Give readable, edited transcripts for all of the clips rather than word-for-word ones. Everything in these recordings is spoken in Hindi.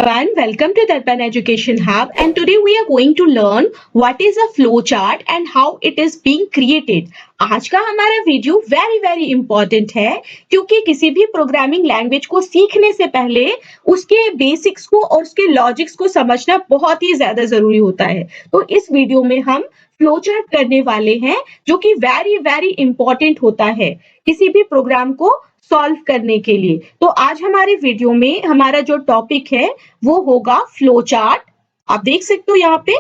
everyone, welcome to Darpan Education Hub, and today we are going to learn what is a flow chart and how it is being created. आज का हमारा वीडियो वेरी इंपॉर्टेंट है क्योंकि किसी भी प्रोग्रामिंग लैंग्वेज को सीखने से पहले उसके बेसिक्स को और उसके लॉजिक्स को समझना बहुत ही ज्यादा जरूरी होता है। तो इस वीडियो में हम फ्लो चार्ट करने वाले हैं जो कि वेरी इंपॉर्टेंट होता है किसी भी प्रोग्राम को सॉल्व करने के लिए। तो आज हमारे वीडियो में हमारा जो टॉपिक है वो होगा फ्लो चार्ट। आप देख सकते हो यहाँ पे।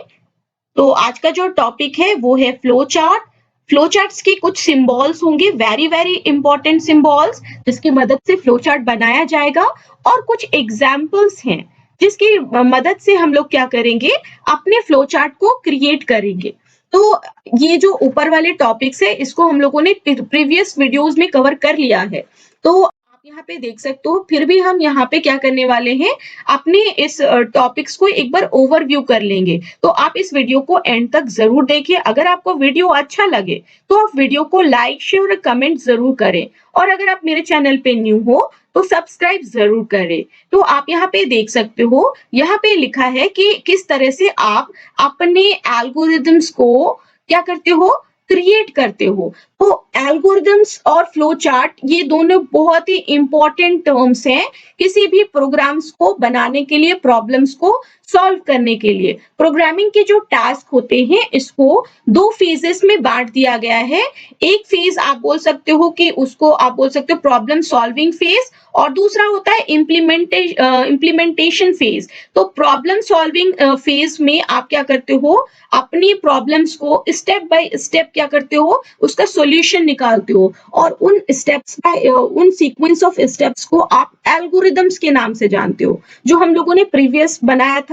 तो आज का जो टॉपिक है वो है फ्लो चार्ट। फ्लो चार्ट्स के कुछ सिंबल्स होंगे, वेरी इंपॉर्टेंट सिंबल्स, जिसकी मदद से फ्लो चार्ट बनाया जाएगा, और कुछ एग्जाम्पल्स हैं जिसकी मदद से हम लोग क्या करेंगे, अपने फ्लो चार्ट को क्रिएट करेंगे। तो ये जो ऊपर वाले टॉपिक्स है इसको हम लोगों ने प्रीवियस वीडियोस में कवर कर लिया है। तो आप यहाँ पे देख सकते हो, फिर भी हम यहाँ पे क्या करने वाले हैं, अपने इस टॉपिक्स को एक बार ओवरव्यू कर लेंगे। तो आप इस वीडियो को एंड तक जरूर देखिए। अगर आपको वीडियो अच्छा लगे तो आप वीडियो को लाइक, शेयर और कमेंट जरूर करें, और अगर आप मेरे चैनल पे न्यू हो तो सब्सक्राइब जरूर करें। तो आप यहाँ पे देख सकते हो, यहाँ पे लिखा है कि किस तरह से आप अपने एल्गोरिदम्स को क्या करते हो, क्रिएट करते हो। तो एल्गोरिदम्स और फ्लो चार्ट ये दोनों बहुत ही इंपॉर्टेंट टर्म्स हैं किसी भी प्रोग्राम्स को बनाने के लिए, प्रॉब्लम्स को सॉल्व करने के लिए। प्रोग्रामिंग के जो टास्क होते हैं इसको दो फेजेस में बांट दिया गया है। एक फेज आप बोल सकते हो कि उसको आप बोल सकते हो प्रॉब्लम सॉल्विंग फेज, और दूसरा होता है इम्प्लीमेंटेशन फेज। तो प्रॉब्लम सॉल्विंग फेज में आप क्या करते हो, अपनी प्रॉब्लम्स को स्टेप बाय स्टेप क्या करते हो, उसका सॉल्यूशन निकालते हो, और उन स्टेप्स का उन सीक्वेंस ऑफ स्टेप्स को आप एल्गोरिदम्स के नाम से जानते हो, जो हम लोगों ने प्रीवियस बनाया था।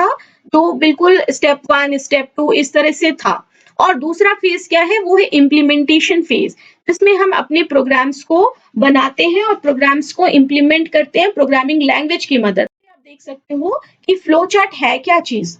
तो बिल्कुल स्टेप 1 स्टेप 2 इस तरह से था। और दूसरा फेज क्या है, वो है इम्प्लीमेंटेशन फेज, जिसमें हम अपने प्रोग्राम्स को बनाते हैं और प्रोग्राम्स को इम्प्लीमेंट करते हैं प्रोग्रामिंग लैंग्वेज की मदद से। आप देख सकते हो कि फ्लो चार्ट है क्या चीज।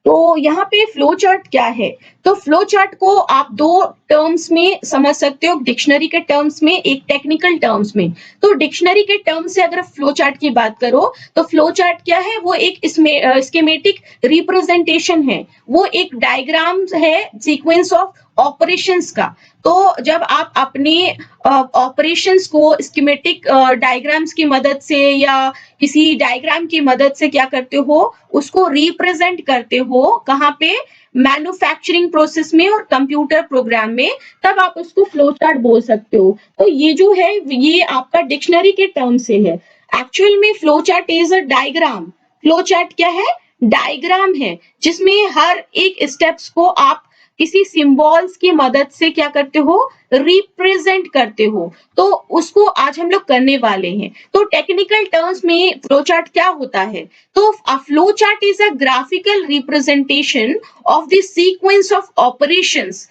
तो यहाँ पे फ्लो चार्ट क्या है, तो फ्लो चार्ट को आप दो टर्म्स में समझ सकते हो, डिक्शनरी के टर्म्स में, एक टेक्निकल टर्म्स में। तो डिक्शनरी के टर्म्स से अगर फ्लो चार्ट की बात करो तो फ्लो चार्ट क्या है, वो एक इसमें स्कीमेटिक रिप्रेजेंटेशन है, वो एक डायग्राम है सीक्वेंस ऑफ ऑपरेशंस का। तो जब आप अपने ऑपरेशंस को स्कीमेटिक डायग्राम्स की मदद से या किसी डायग्राम की मदद से क्या करते हो, उसको रिप्रेजेंट करते हो, कहाँ पे, मैन्युफैक्चरिंग प्रोसेस में और कंप्यूटर प्रोग्राम में, तब आप उसको फ्लो चार्ट बोल सकते हो। तो ये जो है ये आपका डिक्शनरी के टर्म से है। एक्चुअल में flow chart is a diagram. Flow chart क्या है, डायग्राम है, जिसमें हर एक स्टेप्स को आप किसी सिंबल्स की मदद से क्या करते हो, रिप्रेजेंट करते हो। तो उसको आज हम लोग करने वाले हैं। तो टेक्निकल टर्म्स में फ्लो चार्ट क्या होता है, तो a flow chart is a graphical representation of the sequence of operations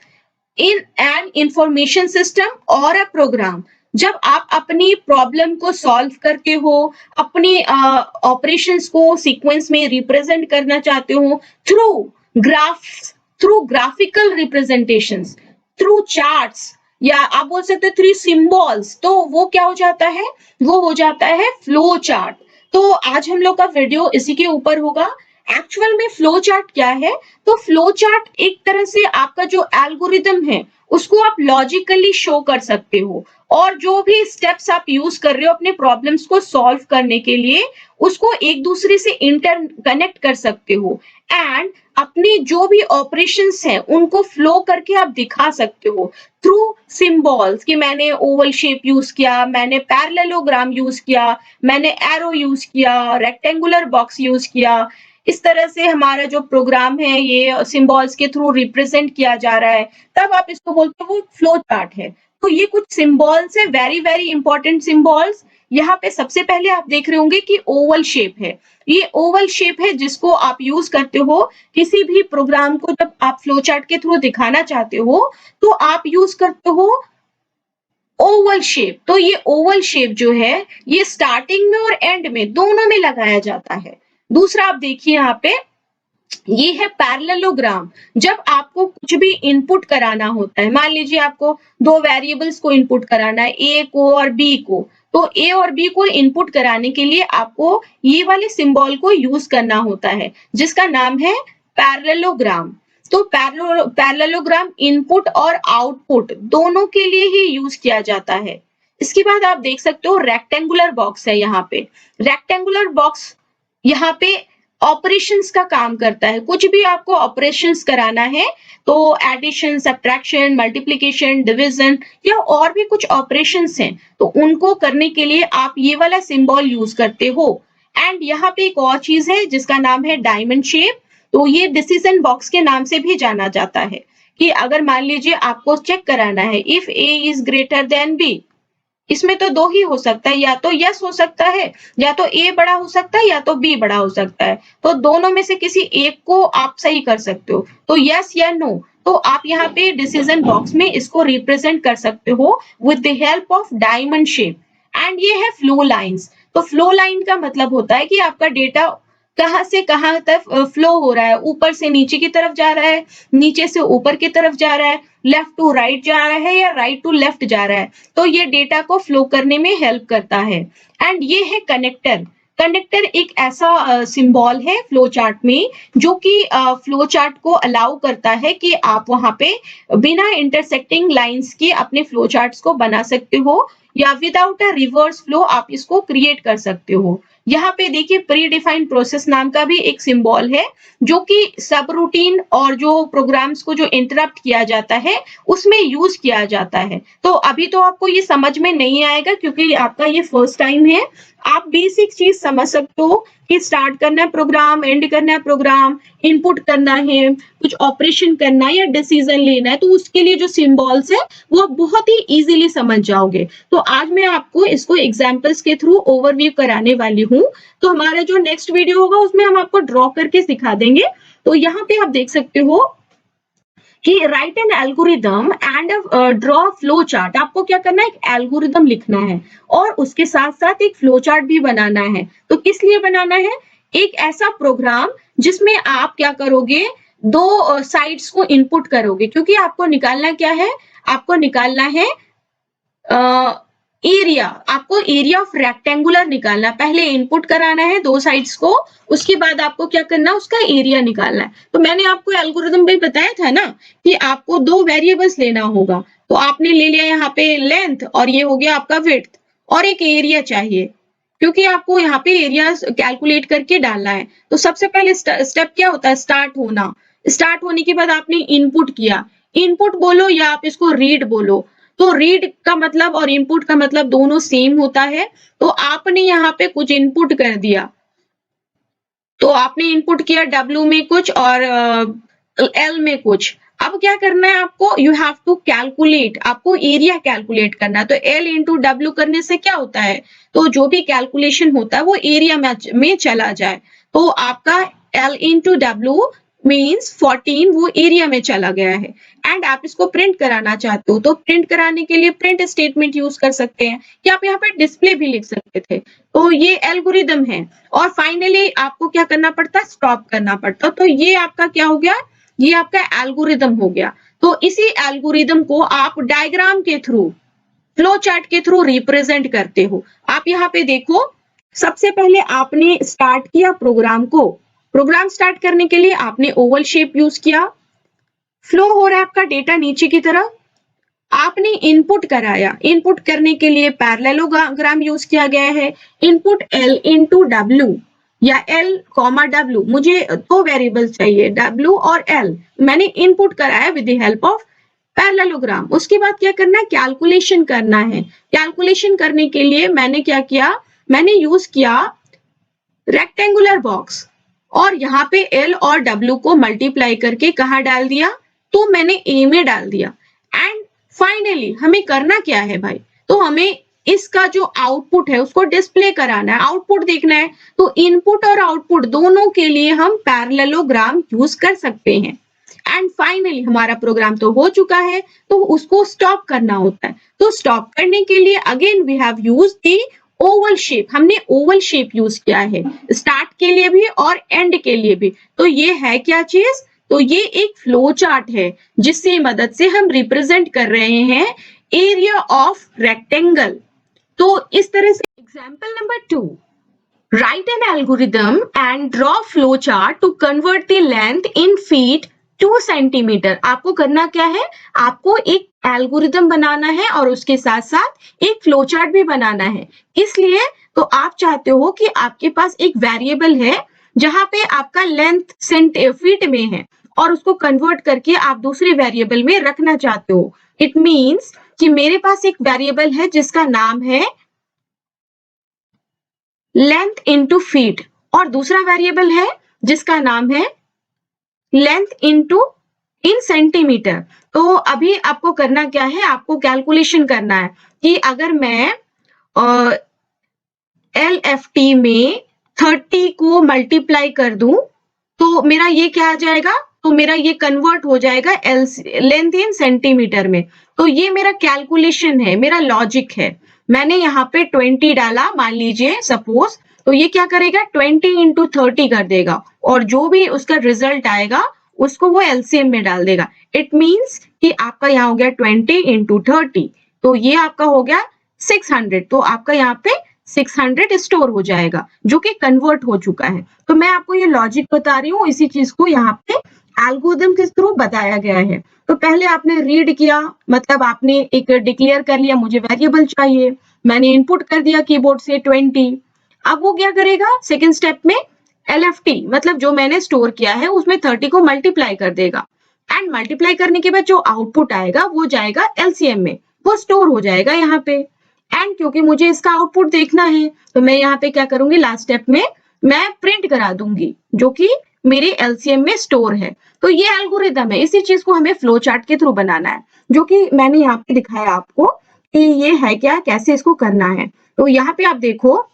in an information system or a program। जब आप अपनी प्रॉब्लम को सॉल्व करते हो, अपनी ऑपरेशंस को सीक्वेंस में रिप्रेजेंट करना चाहते हो through graphs, through graphical representations, through charts, या आप बोल सकते हो थ्रू सिंबल्स, तो वो क्या हो जाता है, वो हो जाता है फ्लो चार्ट। तो आज हम लोग का वीडियो इसी के ऊपर होगा। एक्चुअल में फ्लो चार्ट क्या है, तो फ्लो चार्ट एक तरह से आपका जो एल्गोरिदम है उसको आप लॉजिकली शो कर सकते हो, और जो भी स्टेप्स आप यूज कर रहे हो अपने प्रॉब्लम्स को सॉल्व करने के लिए, उसको एक दूसरे से इंटर कनेक्ट कर सकते हो, एंड अपने जो भी ऑपरेशंस हैं उनको फ्लो करके आप दिखा सकते हो थ्रू सिंबल्स, कि मैंने ओवल शेप यूज किया, मैंने पैरेललोग्राम यूज किया, मैंने एरो यूज किया, रेक्टेंगुलर बॉक्स यूज किया। इस तरह से हमारा जो प्रोग्राम है ये सिंबल्स के थ्रू रिप्रेजेंट किया जा रहा है, तब आप इसको बोलते हो वो फ्लो चार्ट है। तो ये कुछ सिंबल्स है, वेरी इंपॉर्टेंट सिंबल्स। यहाँ पे सबसे पहले आप देख रहे होंगे कि ओवल शेप है। ये ओवल शेप है जिसको आप यूज करते हो किसी भी प्रोग्राम को, जब आप फ्लो चार्ट के थ्रू दिखाना चाहते हो तो आप यूज करते हो ओवल शेप। तो ये ओवल शेप जो है ये स्टार्टिंग में और एंड में दोनों में लगाया जाता है। दूसरा आप देखिए यहाँ पे, ये है पैरेललोग्राम। जब आपको कुछ भी इनपुट कराना होता है, मान लीजिए आपको दो वेरिएबल्स को इनपुट कराना है, ए को और बी को, तो ए और बी को इनपुट कराने के लिए आपको ये वाले सिंबल को यूज करना होता है, जिसका नाम है पैरेललोग्राम। तो पैरेललोग्राम इनपुट और आउटपुट दोनों के लिए ही यूज किया जाता है। इसके बाद आप देख सकते हो रेक्टेंगुलर बॉक्स है यहाँ पे। रेक्टेंगुलर बॉक्स यहाँ पे ऑपरेशंस का काम करता है। कुछ भी आपको ऑपरेशंस कराना है तो एडिशन, सब्ट्रैक्शन, मल्टीप्लिकेशन, डिवीजन या और भी कुछ ऑपरेशंस हैं, तो उनको करने के लिए आप ये वाला सिंबल यूज करते हो। एंड यहाँ पे एक और चीज है जिसका नाम है डायमंड शेप। तो ये डिसीजन बॉक्स के नाम से भी जाना जाता है कि अगर मान लीजिए आपको चेक कराना है if A is greater than B, इसमें तो दो ही हो सकता है, या तो यस हो सकता है, या तो ए बड़ा हो सकता है, या तो बी बड़ा हो सकता है। तो दोनों में से किसी एक को आप सही कर सकते हो, तो यस या नो। तो आप यहाँ पे डिसीजन बॉक्स में इसको रिप्रेजेंट कर सकते हो with the help of diamond shape. And ये है फ्लो लाइंस। तो फ्लो लाइन का मतलब होता है कि आपका डेटा कहाँ से कहाँ तक फ्लो हो रहा है, ऊपर से नीचे की तरफ जा रहा है, नीचे से ऊपर की तरफ जा रहा है, लेफ्ट टू राइट जा रहा है या राइट टू लेफ्ट जा रहा है। तो ये डेटा को फ्लो करने में हेल्प करता है। एंड ये है कनेक्टर। कनेक्टर एक ऐसा सिंबल है फ्लो चार्ट में जो कि फ्लो चार्ट को अलाउ करता है कि आप वहां पे बिना इंटरसेक्टिंग लाइंस के अपने फ्लो चार्ट्स को बना सकते हो, या विदाउट अ रिवर्स फ्लो आप इसको क्रिएट कर सकते हो। यहाँ पे देखिए प्री डिफाइंड प्रोसेस नाम का भी एक सिंबल है जो कि सब रूटीन और जो प्रोग्राम्स को जो इंटरप्ट किया जाता है उसमें यूज किया जाता है। तो अभी तो आपको ये समझ में नहीं आएगा क्योंकि आपका ये फर्स्ट टाइम है। आप बेसिक चीज समझ सकते हो कि स्टार्ट करना है प्रोग्राम, एंड करना है प्रोग्राम, इनपुट करना है, कुछ ऑपरेशन करना है या डिसीजन लेना है, तो उसके लिए जो सिंबल्स है वो बहुत ही इजीली समझ जाओगे। तो आज मैं आपको इसको एग्जांपल्स के थ्रू ओवरव्यू कराने वाली हूँ। तो हमारा जो नेक्स्ट वीडियो होगा उसमें हम आपको ड्रॉ करके सिखा देंगे। तो यहाँ पे आप देख सकते हो कि right N algorithm and draw flow chart. आपको क्या करना है, एक एल्गोरिदम लिखना है और उसके साथ साथ एक फ्लो चार्ट भी बनाना है। तो किस लिए बनाना है, एक ऐसा प्रोग्राम जिसमें आप क्या करोगे, दो साइड्स को इनपुट करोगे, क्योंकि आपको निकालना क्या है, आपको निकालना है एरिया। आपको एरिया ऑफ रेक्टेंगुलर निकालना, पहले इनपुट कराना है दो साइड्स को, उसके बाद आपको क्या करना है, उसका एरिया निकालना है। तो मैंने आपको एल्गोरिथम में बताया था ना कि आपको दो वेरिएबल्स लेना होगा। तो आपने ले लिया यहाँ पे लेंथ और ये हो गया आपका विड्थ, और एक एरिया चाहिए क्योंकि आपको यहाँ पे एरिया कैलकुलेट करके डालना है। तो सबसे पहले स्टेप क्या होता है, स्टार्ट होना। स्टार्ट होने के बाद आपने इनपुट किया, इनपुट बोलो या आप इसको रीड बोलो। तो रीड का मतलब और इनपुट का मतलब दोनों सेम होता है। तो आपने यहाँ पे कुछ इनपुट कर दिया, तो आपने इनपुट किया W में कुछ और L में कुछ। अब क्या करना है आपको, यू हैव टू कैलकुलेट, आपको एरिया कैलकुलेट करना है। तो L इंटू W करने से क्या होता है, तो जो भी कैलकुलेशन होता है वो एरिया में चला जाए। तो आपका L इंटू W मीन्स 14 वो एरिया में चला गया है। एंड आप इसको प्रिंट कराना चाहते हो तो प्रिंट कराने के लिए प्रिंट स्टेटमेंट यूज कर सकते हैं, या आप यहाँ पे डिस्प्ले भी लिख सकते थे। तो ये एल्गोरिदम है। और फाइनली आपको क्या करना पड़ता है, स्टॉप करना पड़ता। तो ये आपका क्या हो गया, ये आपका एल्गोरिदम हो गया। तो इसी एल्गोरिदम को आप डायग्राम के थ्रू, फ्लो चार्ट के थ्रू रिप्रेजेंट करते हो। आप यहाँ पे देखो, सबसे पहले आपने स्टार्ट किया प्रोग्राम को। प्रोग्राम स्टार्ट करने के लिए आपने ओवल शेप यूज किया, फ्लो हो रहा है आपका डेटा नीचे की तरफ, आपने इनपुट कराया, इनपुट करने के लिए पैरेललोग्राम यूज किया गया है। इनपुट L इंटू W या L कॉमा W, मुझे दो वेरिएबल्स चाहिए W और L, मैंने इनपुट कराया with the help of parallelogram. उसके बाद क्या करना है, कैलकुलेशन करना है। कैलकुलेशन करने के लिए मैंने क्या किया, मैंने यूज किया रेक्टेंगुलर बॉक्स, और यहाँ पे L और W को मल्टीप्लाई करके कहाँ डाल दिया, तो मैंने A में डाल दिया। एंड फाइनली हमें करना क्या है भाई, तो हमें इसका जो आउटपुट है उसको डिस्प्ले कराना है, आउटपुट देखना है। तो इनपुट और आउटपुट दोनों के लिए हम पैरेललोग्राम यूज कर सकते हैं। एंड फाइनली हमारा प्रोग्राम तो हो चुका है, तो उसको स्टॉप करना होता है। तो स्टॉप करने के लिए again we have used the oval shape, हमने ओवल शेप यूज किया है स्टार्ट के लिए भी और एंड के लिए भी। तो ये है क्या चीज, तो ये एक फ्लो चार्ट है जिसकी मदद से हम रिप्रेजेंट कर रहे हैं एरिया ऑफ रेक्टेंगल। तो इस तरह से example number 2, write an algorithm and draw flow chart to convert the length in feet to centimeter। आपको करना क्या है, आपको एक एल्गोरिदम बनाना है और उसके साथ साथ एक फ्लो चार्ट भी बनाना है। इसलिए तो आप चाहते हो कि आपके पास एक वेरिएबल है जहां पे आपका लेंथ फीट में है और उसको कन्वर्ट करके आप दूसरे वेरिएबल में रखना चाहते हो। इट मीन्स कि मेरे पास एक वेरिएबल है जिसका नाम है लेंथ इनटू फीट और दूसरा वेरिएबल है जिसका नाम है लेंथ इनटू इन सेंटीमीटर। तो अभी आपको करना क्या है, आपको कैलकुलेशन करना है कि अगर मैं LFT में 30 को मल्टीप्लाई कर दूं तो मेरा ये क्या आ जाएगा, तो मेरा ये कन्वर्ट हो जाएगा लेंथ इन सेंटीमीटर में। तो ये मेरा कैलकुलेशन है, मेरा लॉजिक है। मैंने यहाँ पे 20 डाला मान लीजिए सपोज, तो ये क्या करेगा 20 इंटू 30 कर देगा और जो भी उसका रिजल्ट आएगा उसको वो एलसीएम में डाल देगा। इट मीन्स कि आपका यहाँ हो गया 20 इंटू 30, तो ये आपका हो गया 600। तो आपका यहाँ पे 600 स्टोर हो जाएगा जो कि कन्वर्ट हो चुका है। तो मैं आपको ये लॉजिक बता रही हूँ, इसी चीज को यहाँ पे एल्गोरिथम के थ्रू बताया गया है। तो पहले आपने रीड किया, मतलब आपने एक डिक्लेयर कर लिया मुझे वेरिएबल चाहिए, मैंने इनपुट कर दिया कीबोर्ड से 20। अब वो क्या करेगा सेकेंड स्टेप में, LFT मतलब जो मैंने स्टोर किया है उसमें 30 को मल्टीप्लाई कर देगा एंड मल्टीप्लाई करने के बाद जो आउटपुट आएगा वो जाएगा LCM में, वो स्टोर हो जाएगा यहाँ पे। एंड क्योंकि मुझे इसका आउटपुट देखना है तो मैं यहाँ पे क्या करूंगी, लास्ट स्टेप में मैं प्रिंट करा दूंगी जो कि मेरे LCM में स्टोर है। तो ये एल्गोरिदम है, इसी चीज को हमें फ्लो चार्ट के थ्रू बनाना है जो कि मैंने यहाँ पे दिखाया आपको कि ये है क्या, कैसे इसको करना है। तो यहाँ पे आप देखो,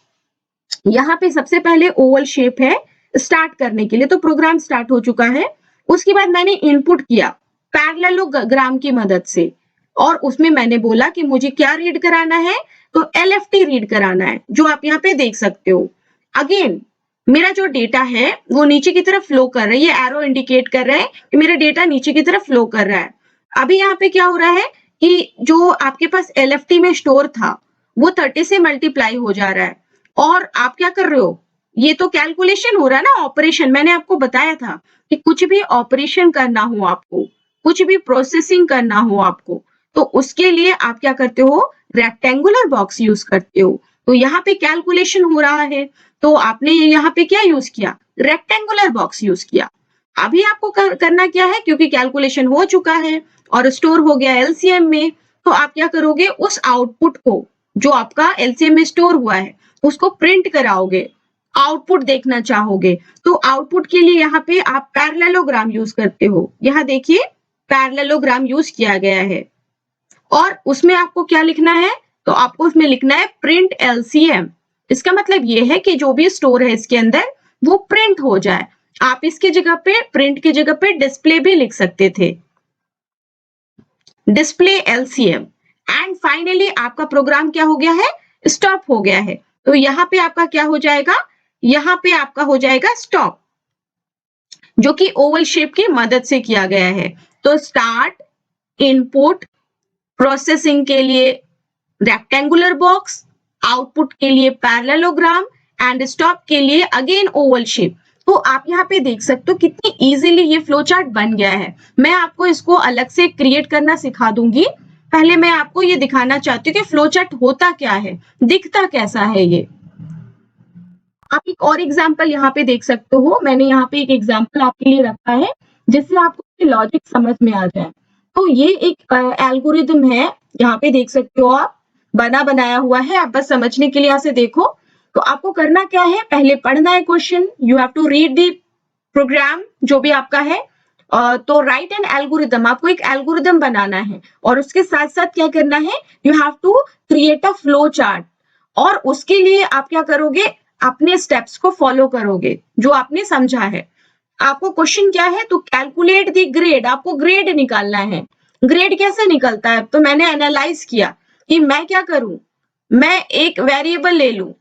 यहाँ पे सबसे पहले ओवल शेप है स्टार्ट करने के लिए, तो प्रोग्राम स्टार्ट हो चुका है। उसके बाद मैंने इनपुट किया पैरेललोग्राम की मदद से और उसमें मैंने बोला कि मुझे क्या रीड कराना है, तो LFT रीड कराना है जो आप यहाँ पे देख सकते हो। अगेन मेरा जो डेटा है वो नीचे की तरफ फ्लो कर रहा है, ये एरो इंडिकेट कर रहा है कि मेरा डेटा नीचे की तरफ फ्लो कर रहा है। अभी यहाँ पे क्या हो रहा है कि जो आपके पास LFT में स्टोर था वो 30 से मल्टीप्लाई हो जा रहा है और आप क्या कर रहे हो, ये तो कैलकुलेशन हो रहा है ना, ऑपरेशन। मैंने आपको बताया था कि कुछ भी ऑपरेशन करना हो आपको, कुछ भी प्रोसेसिंग करना हो आपको, तो उसके लिए आप क्या करते हो, रेक्टेंगुलर बॉक्स यूज करते हो। तो यहाँ पे कैलकुलेशन हो रहा है तो आपने यहाँ पे क्या यूज किया, रेक्टेंगुलर बॉक्स यूज किया। अभी आपको करना क्या है, क्योंकि कैलकुलेशन हो चुका है और स्टोर हो गया LCM में, तो आप क्या करोगे, उस आउटपुट को जो आपका LCM में स्टोर हुआ है उसको प्रिंट कराओगे, आउटपुट देखना चाहोगे। तो आउटपुट के लिए यहाँ पे आप पैरेललोग्राम यूज करते हो। यहाँ देखिए पैरेललोग्राम यूज किया गया है और उसमें आपको क्या लिखना है, तो आपको उसमें लिखना है प्रिंट LCM। इसका मतलब ये है कि जो भी स्टोर है इसके अंदर वो प्रिंट हो जाए। आप इसकी जगह पे, प्रिंट की जगह पे डिस्प्ले भी लिख सकते थे, डिस्प्ले LCM। एंड फाइनली आपका प्रोग्राम क्या हो गया है, स्टॉप हो गया है। तो यहाँ पे आपका क्या हो जाएगा, यहाँ पे आपका हो जाएगा स्टॉप, जो कि ओवल शेप की मदद से किया गया है। तो स्टार्ट, इनपुट, प्रोसेसिंग के लिए रेक्टेंगुलर बॉक्स, आउटपुट के लिए पैरेललोग्राम एंड स्टॉप के लिए अगेन ओवल शेप। तो आप यहाँ पे देख सकते हो कितनी इजीली ये फ्लो चार्ट बन गया है। मैं आपको इसको अलग से क्रिएट करना सिखा दूंगी, पहले मैं आपको ये दिखाना चाहती हूँ कि फ्लो चार्ट होता क्या है, दिखता कैसा है ये। आप एक और एग्जाम्पल यहाँ पे देख सकते हो, मैंने यहाँ पे एक एग्जाम्पल आपके लिए रखा है जिससे आपको लॉजिक समझ में आ जाए। तो ये एक एल्गोरिदम है, यहाँ पे देख सकते हो आप, बना बनाया हुआ है, आप बस समझने के लिए यहाँ से देखो। तो आपको करना क्या है, पहले पढ़ना है question, you have to read the program जो भी आपका है। तो राइट एन एल्गोरिदम, आपको एक एल्गोरिदम बनाना है और उसके साथ साथ क्या करना है, you have to create a flow chart. और उसके लिए आप क्या करोगे, अपने स्टेप्स को फॉलो करोगे जो आपने समझा है। आपको क्वेश्चन क्या है, तो कैलकुलेट द ग्रेड, आपको ग्रेड निकालना है। ग्रेड कैसे निकलता है, तो मैंने एनालाइज किया कि मैं क्या करूं, मैं एक वेरिएबल ले लूं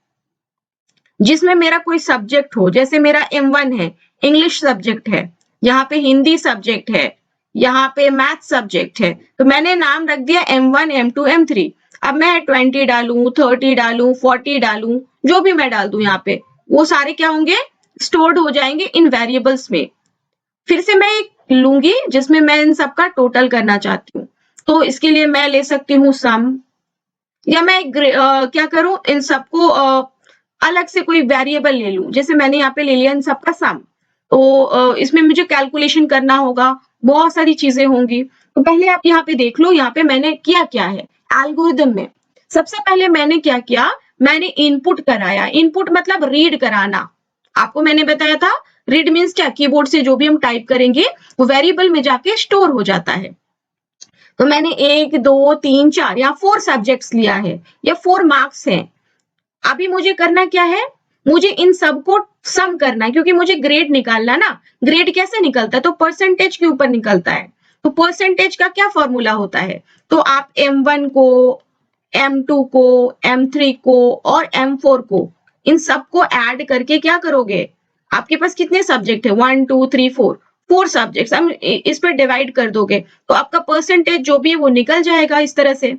जिसमें मेरा कोई सब्जेक्ट हो, जैसे मेरा M1 है, इंग्लिश सब्जेक्ट है, यहाँ पे हिंदी सब्जेक्ट है, यहाँ पे मैथ सब्जेक्ट है, तो मैंने नाम रख दिया M1, M2, M3। अब मैं 20 डालूं, 30 डालूं, 40 डालूं, जो भी मैं डाल दूं यहाँ पे, वो सारे क्या होंगे, स्टोर्ड हो जाएंगे इन वेरिएबल्स में। फिर से मैं एक लूंगी जिसमें मैं इन सबका टोटल करना चाहती हूँ। तो इसके लिए मैं ले सकती हूँ सम, या मैं क्या करूं, इन सबको अलग से कोई वेरिएबल ले लूं। जैसे मैंने यहाँ पे ले लिया इन सबका सम, तो इसमें मुझे कैलकुलेशन करना होगा, बहुत सारी चीजें होंगी। तो पहले आप यहाँ पे देख लो, यहाँ पे मैंने किया क्या है एल्गोरिदम में। सबसे पहले मैंने क्या किया, मैंने इनपुट कराया। इनपुट मतलब रीड कराना। आपको मैंने बताया था रीड मीन्स क्या, कीबोर्ड से जो भी हम टाइप करेंगे वो वेरिएबल में जाके स्टोर हो जाता है। तो मैंने 1 2 3 4 या 4 सब्जेक्ट्स लिया है, या 4 मार्क्स हैं। अभी मुझे करना क्या है, मुझे इन सबको सम करना है, क्योंकि मुझे ग्रेड निकालना ना। ग्रेड कैसे निकलता है, तो परसेंटेज के ऊपर निकलता है। तो परसेंटेज का क्या फॉर्मूला होता है, तो आप M1 को, M2 को, M3 को और M4 को, इन सबको ऐड करके क्या करोगे, आपके पास कितने सब्जेक्ट है, 1 2 3 4, 4 सब्जेक्ट्स, हम इस पर डिवाइड कर दोगे तो आपका परसेंटेज जो भी है वो निकल जाएगा इस तरह से।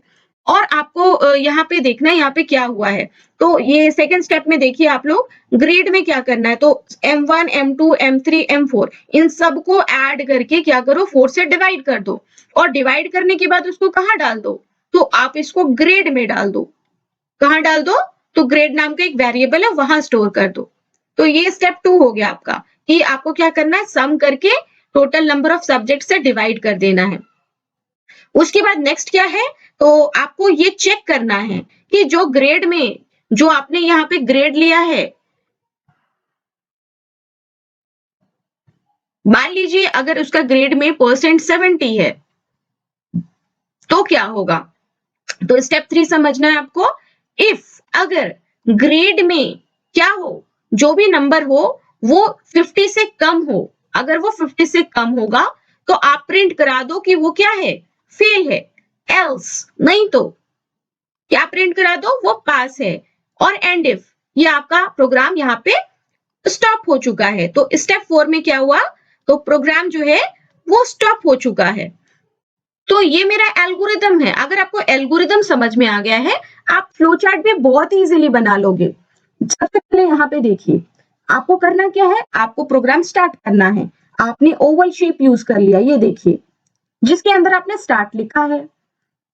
और आपको यहाँ पे देखना है यहाँ पे क्या हुआ है। तो ये सेकंड स्टेप में देखिए आप लोग, ग्रेड में क्या करना है, तो M1 M2 M3 M4 इन सबको ऐड करके क्या करो, 4 से डिवाइड कर दो। और डिवाइड करने के बाद उसको कहाँ डाल दो, तो आप इसको ग्रेड में डाल दो। कहाँ डाल दो, तो ग्रेड नाम का एक वेरिएबल है वहां स्टोर कर दो। तो ये स्टेप 2 हो गया आपका, कि आपको क्या करना है, सम करके टोटल नंबर ऑफ सब्जेक्ट से डिवाइड कर देना है। उसके बाद नेक्स्ट क्या है, तो आपको ये चेक करना है कि जो ग्रेड में, जो आपने यहाँ पे ग्रेड लिया है, मान लीजिए अगर उसका ग्रेड में परसेंट 70 है, तो क्या होगा, तो स्टेप 3 समझना है आपको। इफ, अगर ग्रेड में क्या हो, जो भी नंबर हो वो 50 से कम हो, अगर वो 50 से कम होगा तो आप प्रिंट करा दो कि वो क्या है, फेल है। एल्स, नहीं तो क्या प्रिंट करा दो, वो पास है। और एंड इफ, ये आपका प्रोग्राम यहाँ पे स्टॉप हो चुका है। तो स्टेप 4 में क्या हुआ, तो प्रोग्राम जो है वो स्टॉप हो चुका है। तो ये मेरा एल्गोरिदम है। अगर आपको एल्गोरिदम समझ में आ गया है, आप फ्लो चार्ट भी बहुत इजीली बना लोगे। सबसे पहले यहाँ पे देखिए, आपको करना क्या है, आपको प्रोग्राम स्टार्ट करना है। आपने ओवल शेप यूज कर लिया, ये देखिए, जिसके अंदर आपने स्टार्ट लिखा है।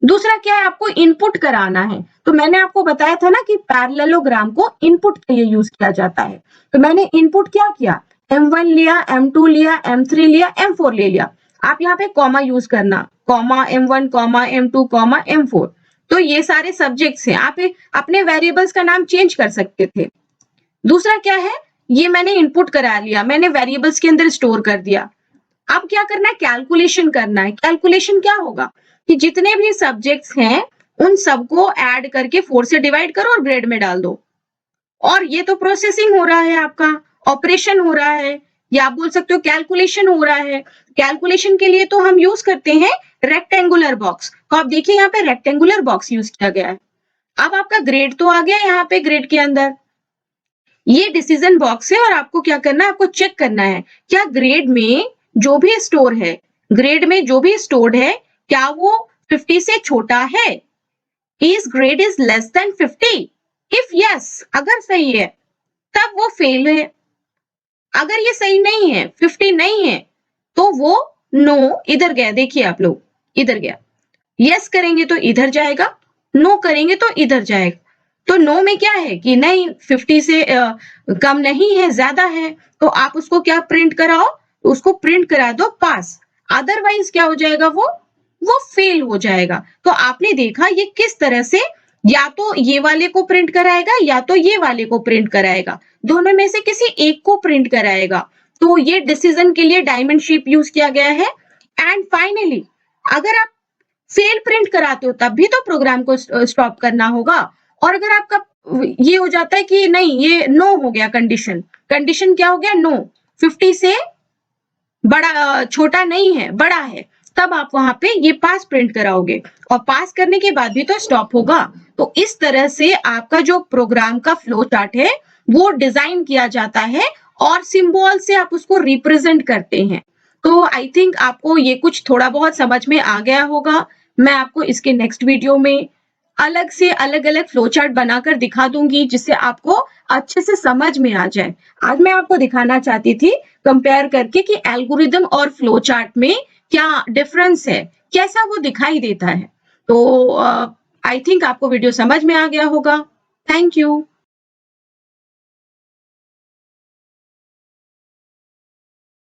दूसरा क्या है, आपको इनपुट कराना है। तो मैंने आपको बताया था ना कि पैरेललोग्राम को इनपुट के लिए यूज किया जाता है। तो मैंने इनपुट क्या किया, M1 लिया, M2 लिया, M3 लिया, M4 ले लिया। आप यहाँ पे कॉमा यूज करना, comma M1 comma M2 comma M4। तो ये सारे सब्जेक्ट्स हैं, आप अपने वेरिएबल्स का नाम चेंज कर सकते थे। दूसरा क्या है, ये मैंने इनपुट करा लिया, मैंने वेरिएबल्स के अंदर स्टोर कर दिया। अब क्या करना है, कैलकुलेशन करना है। कैलकुलेशन क्या होगा, कि जितने भी सब्जेक्ट्स हैं उन सबको ऐड करके 4 से डिवाइड करो और ग्रेड में डाल दो। और ये तो प्रोसेसिंग हो रहा है, आपका ऑपरेशन हो रहा है, या आप बोल सकते हो कैलकुलेशन हो रहा है। कैलकुलेशन के लिए तो हम यूज करते हैं रेक्टेंगुलर बॉक्स। तो आप देखिए यहाँ पे रेक्टेंगुलर बॉक्स यूज किया गया है। अब आपका ग्रेड तो आ गया यहाँ पे, ग्रेड के अंदर ये डिसीजन बॉक्स है, और आपको क्या करना है, आपको चेक करना है क्या ग्रेड में जो भी स्टोर है, ग्रेड में जो भी स्टोर्ड है, क्या वो 50 से छोटा है। Is grade is less than 50? If yes, अगर सही है तब वो फेल है। अगर ये सही नहीं है, 50 नहीं है, तो वो नो, इधर गया, देखिए आप लोग, इधर गया। यस करेंगे तो इधर जाएगा, नो करेंगे तो इधर जाएगा। तो नो में क्या है कि नहीं, 50 से कम नहीं है, ज्यादा है। तो आप उसको क्या प्रिंट कराओ, उसको प्रिंट करा दो पास। अदरवाइज क्या हो जाएगा, वो फेल हो जाएगा। तो आपने देखा ये किस तरह से, या तो ये वाले को प्रिंट कराएगा या तो ये वाले को प्रिंट कराएगा, दोनों में से किसी एक को प्रिंट कराएगा। तो ये डिसीजन के लिए डायमंड शेप यूज किया गया है। एंड फाइनली, अगर आप फेल प्रिंट कराते हो तब भी तो प्रोग्राम को स्टॉप करना होगा। और अगर आपका ये हो जाता है कि नहीं, ये नो हो गया, कंडीशन, कंडीशन क्या हो गया, नो, 50 से बड़ा, छोटा नहीं है, बड़ा है, तब आप वहां पे ये पास प्रिंट कराओगे, और पास करने के बाद भी तो स्टॉप होगा। तो इस तरह से आपका जो प्रोग्राम का फ्लो चार्ट है वो डिजाइन किया जाता है, और सिंबल से आप उसको रिप्रेजेंट करते हैं। तो आई थिंक आपको ये कुछ थोड़ा बहुत समझ में आ गया होगा। मैं आपको इसके नेक्स्ट वीडियो में अलग से अलग-अलग फ्लो चार्ट बनाकर दिखा दूंगी जिससे आपको अच्छे से समझ में आ जाए। आज मैं आपको दिखाना चाहती थी कंपेयर करके कि एल्गोरिदम और फ्लो चार्ट में क्या डिफरेंस है, कैसा वो दिखाई देता है। तो आई थिंक आपको वीडियो समझ में आ गया होगा। Thank you.